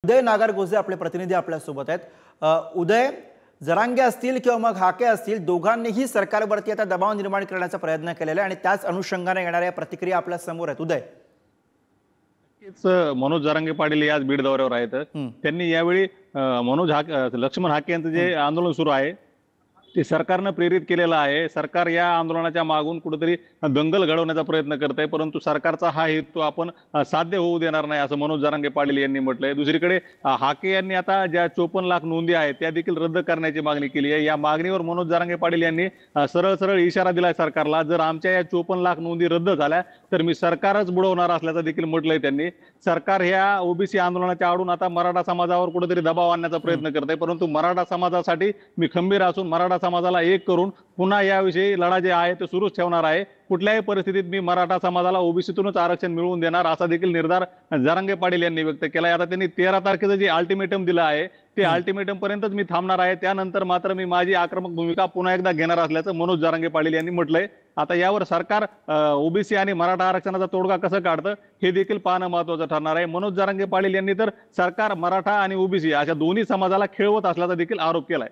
उदय नागरगोजे आपले प्रतिनिधी आपल्या सोबत आहेत। उदय, जरांगे असतील किंवा मग हाके असतील, दोघांनीही सरकारवरती आता दबाव निर्माण करण्याचा प्रयत्न केलेला आहे आणि त्याच अनुषंगाने येणाऱ्या प्रतिक्रिया आपल्या समोर आहेत। उदय, मनोज जरांगे पाटील आज बीड दौऱ्यावर आहेत। त्यांनी यावेळी लक्ष्मण हाके यांचं जे आंदोलन सुरू आहे ते सरकारने प्रेरित केलेलं आहे। सरकार या आंदोलनाच्या मागून कुठेतरी दंगल घडवण्याचा प्रयत्न करत आहे, परंतु सरकारचा हा हेतू आपण साध्य होऊ देणार नाही असं मनोज जरांगे पाटील यांनी म्हटलंय। दुसरीकडे हाके यांनी आता ज्या 54 लाख नोंदी आहेत त्या देखील रद्द करण्याची मागणी केली आहे। या मागणीवर मनोज जरांगे पाटील यांनी सरळ सरळ इशारा दिलाय सरकारला, जर आमच्या या 54 लाख नोंदी रद्द झाल्या तर मी सरकारच बुडवणार असल्याचं देखील म्हटलंय त्यांनी। सरकार ह्या ओबीसी आंदोलनाच्या आडून आता मराठा समाजावर कुठेतरी दबाव आणण्याचा प्रयत्न करत आहे, परंतु मराठा समाजासाठी मी खंबीर असून मराठा समाजाला एक करून पुन्हा याविषयी लढा जे आहे ते सुरूच ठेवणार आहे। कुठल्याही परिस्थितीत मी मराठा समाजाला ओबीसीतूनच आरक्षण मिळवून देणार असा देखील निर्धार जरांगे पाटील यांनी व्यक्त केलाय। आता त्यांनी 13 तारखेचं जे अल्टिमेटम दिलं आहे ते अल्टिमेटम पर्यंतच मी थांबणार आहे, त्यानंतर मात्र मी माझी आक्रमक भूमिका पुन्हा एकदा घेणार असल्याचं मनोज जरांगे पाटील यांनी म्हटलंय। आता यावर सरकार ओबीसी आणि मराठा आरक्षणाचा तोडगा कसं काढतं हे देखील पाहणं महत्त्वाचं ठरणार आहे। मनोज जरांगे पाटील यांनी तर सरकार मराठा आणि ओबीसी अशा दोन्ही समाजाला खेळवत असल्याचा देखील आरोप केलाय।